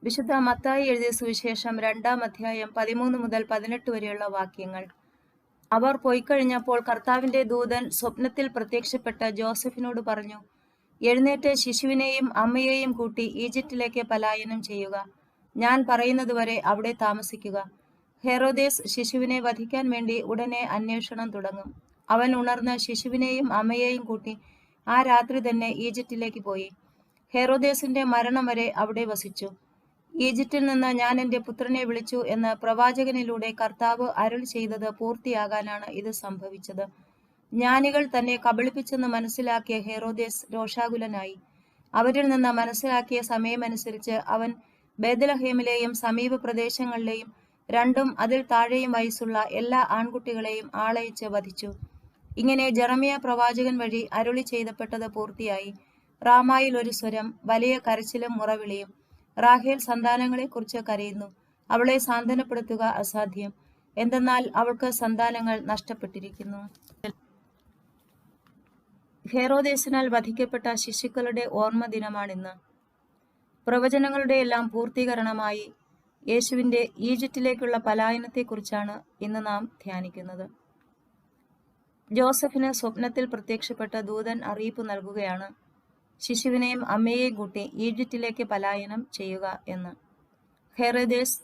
വിശുദ്ധ മത്തായി എഴുതിയ സുവിശേഷം 2-ാം അധ്യായം 13 മുതൽ 18 വരെയുള്ള വാക്യങ്ങൾ. അവർ പോയിക്കഴിഞ്ഞപ്പോൾ കർത്താവിന്റെ ദൂതൻ സ്വപ്നത്തിൽ പ്രത്യക്ഷപ്പെട്ട് ജോസഫിനോട് പറഞ്ഞു, എഴുന്നേറ്റ് ശിശുവിനെയും അമ്മയെയും കൂട്ടി ഈജിപ്റ്റിലേക്ക് പലായനം ചെയ്യുക. ഞാൻ പറയുന്നതുവരെ അവിടെ താമസിക്കുക. ഹെറോദേസ് ശിശുവിനെ വധിക്കാൻ വേണ്ടി ഉടനെ അന്വേഷണം തുടങ്ങും. അവൻ ഉണർന്ന് ശിശുവിനെയും അമ്മയെയും കൂട്ടി ആ രാത്രി തന്നെ ഈജിപ്റ്റിലേക്ക് പോയി. ഹെറോദേസിന്റെ മരണം വരെ അവിടെ വസിച്ചു. ഈജിപ്റ്റിൽ നിന്ന് ഞാൻ എൻ്റെ പുത്രനെ വിളിച്ചു എന്ന് പ്രവാചകനിലൂടെ കർത്താവ് അരുൾ ചെയ്തത് പൂർത്തിയാകാനാണ് ഇത് സംഭവിച്ചത്. ജ്ഞാനികൾ തന്നെ കബളിപ്പിച്ചെന്ന് മനസ്സിലാക്കിയ ഹെറോദേസ് രോഷാകുലനായി. അവരിൽ നിന്ന് മനസ്സിലാക്കിയ സമയമനുസരിച്ച് അവൻ ബേത്ലഹേമിലെയും സമീപ പ്രദേശങ്ങളിലെയും 2 അതിൽ താഴെയും വയസ്സുള്ള എല്ലാ ആൺകുട്ടികളെയും ആളയച്ച് വധിച്ചു. ഇങ്ങനെ ജെറമിയ പ്രവാചകൻ വഴി അരുളി ചെയ്തപ്പെട്ടത് പൂർത്തിയായി. റാമായിൽ ഒരു സ്വരം, വലിയ കരച്ചിലും മുറവിളിയും. റാഹേൽ സന്താനങ്ങളെക്കുറിച്ച് കരയുന്നു. അവളെ സാന്ത്വനപ്പെടുത്തുക അസാധ്യം, എന്തെന്നാൽ അവൾക്ക് സന്താനങ്ങൾ നഷ്ടപ്പെട്ടിരിക്കുന്നു. ഹെറോദേസിനാൽ വധിക്കപ്പെട്ട ശിശുക്കളുടെ ഓർമ്മ ദിനമാണിന്ന്. പ്രവചനങ്ങളുടെ എല്ലാം പൂർത്തീകരണമായി യേശുവിന്റെ ഈജിപ്റ്റിലേക്കുള്ള പലായനത്തെക്കുറിച്ചാണ് ഇന്ന് നാം ധ്യാനിക്കുന്നത്. ജോസഫിന് സ്വപ്നത്തിൽ പ്രത്യക്ഷപ്പെട്ട ദൂതൻ അറിയിപ്പ് നൽകുകയാണ്, ശിശുവിനെയും അമ്മയെയും കൂട്ടി ഈജിപ്റ്റിലേക്ക് പലായനം ചെയ്യുക എന്ന്. ഹെറോദേസ്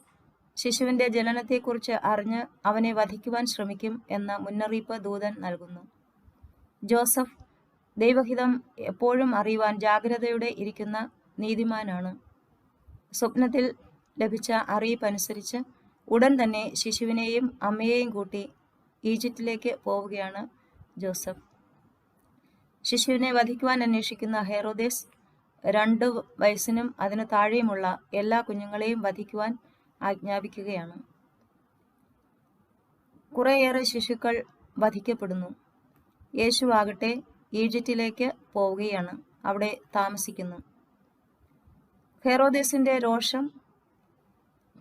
ശിശുവിന്റെ ജനനത്തെക്കുറിച്ച് അറിഞ്ഞ് അവനെ വധിക്കുവാൻ ശ്രമിക്കും എന്ന മുന്നറിയിപ്പ് ദൂതൻ നൽകുന്നു. ജോസഫ് ദൈവഹിതം എപ്പോഴും അറിയുവാൻ ജാഗ്രതയോടെ ഇരിക്കുന്ന നീതിമാനാണ്. സ്വപ്നത്തിൽ ലഭിച്ച അറിയിപ്പനുസരിച്ച് ഉടൻ തന്നെ ശിശുവിനെയും അമ്മയെയും കൂട്ടി ഈജിപ്റ്റിലേക്ക് പോവുകയാണ് ജോസഫ്. ശിശുവിനെ വധിക്കുവാൻ അന്വേഷിക്കുന്ന ഹെറോദേസ് 2 വയസ്സിനും അതിനു താഴെയുമുള്ള എല്ലാ കുഞ്ഞുങ്ങളെയും വധിക്കുവാൻ ആജ്ഞാപിക്കുകയാണ്. കുറേയേറെ ശിശുക്കൾ വധിക്കപ്പെടുന്നു. യേശുവാകട്ടെ ഈജിപ്റ്റിലേക്ക് പോവുകയാണ്, അവിടെ താമസിക്കുന്നു. ഹെറോദേസിന്റെ രോഷം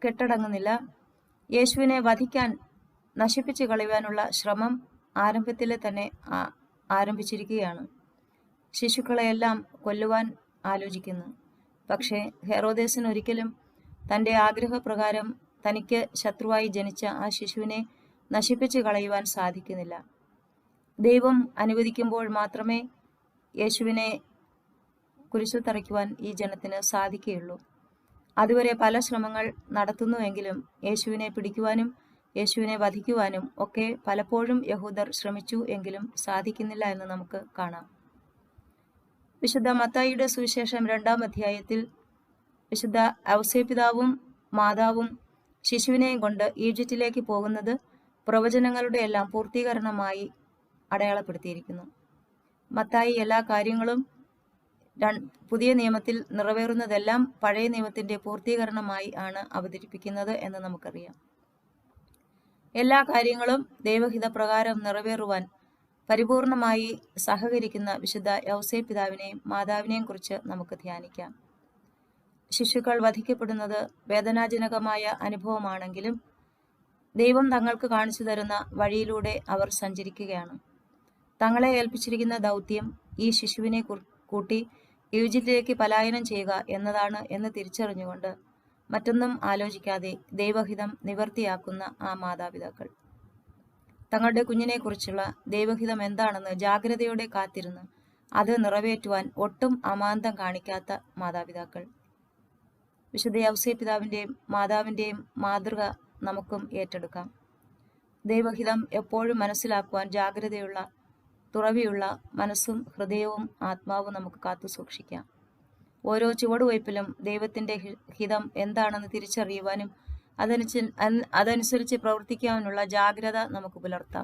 കെട്ടടങ്ങുന്നില്ല. യേശുവിനെ വധിക്കാൻ, നശിപ്പിച്ചു കളയുവാനുള്ള ശ്രമം ആരംഭത്തിലെ തന്നെ ആരംഭിച്ചിരിക്കുകയാണ്. ശിശുക്കളെയെല്ലാം കൊല്ലുവാൻ ആലോചിക്കുന്നു. പക്ഷേ ഹെറോദേസിന് ഒരിക്കലും തൻ്റെ ആഗ്രഹപ്രകാരം തനിക്ക് ശത്രുവായി ജനിച്ച ആ ശിശുവിനെ നശിപ്പിച്ചു കളയുവാൻ സാധിക്കുന്നില്ല. ദൈവം അനുവദിക്കുമ്പോൾ മാത്രമേ യേശുവിനെ കുരിശിൽ തറയ്ക്കുവാൻ ഈ ജനത്തിന് സാധിക്കുകയുള്ളൂ. അതുവരെ പല ശ്രമങ്ങൾ നടത്തുന്നുവെങ്കിലും യേശുവിനെ പിടിക്കുവാനും യേശുവിനെ വധിക്കുവാനും ഒക്കെ പലപ്പോഴും യഹൂദർ ശ്രമിച്ചു എങ്കിലും സാധിക്കുന്നില്ല എന്ന് നമുക്ക് കാണാം. വിശുദ്ധ മത്തായിയുടെ സുവിശേഷം 2-ാം അധ്യായത്തിൽ വിശുദ്ധ ഔസേപ്പിതാവും മാതാവും ശിശുവിനെയും കൊണ്ട് ഈജിപ്റ്റിലേക്ക് പോകുന്നത് പ്രവചനങ്ങളുടെ എല്ലാം പൂർത്തീകരണമായി അടയാളപ്പെടുത്തിയിരിക്കുന്നു. മത്തായി എല്ലാ കാര്യങ്ങളും പുതിയ നിയമത്തിൽ നിറവേറുന്നതെല്ലാം പഴയ നിയമത്തിന്റെ പൂർത്തീകരണമായി ആണ് അവതരിപ്പിക്കുന്നത് എന്ന് നമുക്കറിയാം. എല്ലാ കാര്യങ്ങളും ദൈവഹിതപ്രകാരം നിറവേറുവാൻ പരിപൂർണമായി സഹകരിക്കുന്ന വിശുദ്ധ യൗസേപ്പിതാവിനെയും മാതാവിനെയും കുറിച്ച് നമുക്ക് ധ്യാനിക്കാം. ശിശുക്കൾ വധിക്കപ്പെടുന്നത് വേദനാജനകമായ അനുഭവമാണെങ്കിലും ദൈവം തങ്ങൾക്ക് കാണിച്ചു തരുന്ന വഴിയിലൂടെ അവർ സഞ്ചരിക്കുകയാണ്. തങ്ങളെ ഏൽപ്പിച്ചിരിക്കുന്ന ദൗത്യം ഈ ശിശുവിനെ കൂട്ടി ഈജിപ്റ്റിലേക്ക് പലായനം ചെയ്യുക എന്നതാണ് എന്ന് തിരിച്ചറിഞ്ഞുകൊണ്ട് മറ്റൊന്നും ആലോചിക്കാതെ ദൈവഹിതം നിവർത്തിയാക്കുന്ന ആ മാതാപിതാക്കൾ, തങ്ങളുടെ കുഞ്ഞിനെക്കുറിച്ചുള്ള ദൈവഹിതം എന്താണെന്ന് ജാഗ്രതയോടെ കാത്തിരുന്ന് അത് നിറവേറ്റുവാൻ ഒട്ടും അമാന്തം കാണിക്കാത്ത മാതാപിതാക്കൾ. വിശുദ്ധ യൗസേപ്പിതാവിൻ്റെയും മാതാവിൻ്റെയും മാതൃക നമുക്കും ഏറ്റെടുക്കാം. ദൈവഹിതം എപ്പോഴും മനസ്സിലാക്കുവാൻ ജാഗ്രതയുള്ള, തുറവിയുള്ള മനസ്സും ഹൃദയവും ആത്മാവും നമുക്ക് കാത്തു സൂക്ഷിക്കാം. ഓരോ ചുവടുവയ്പിലും ദൈവത്തിൻ്റെ ഹിതം എന്താണെന്ന് തിരിച്ചറിയുവാനും അതനുസരിച്ച് പ്രവർത്തിക്കാനുള്ള ജാഗ്രത നമുക്ക് പുലർത്താം.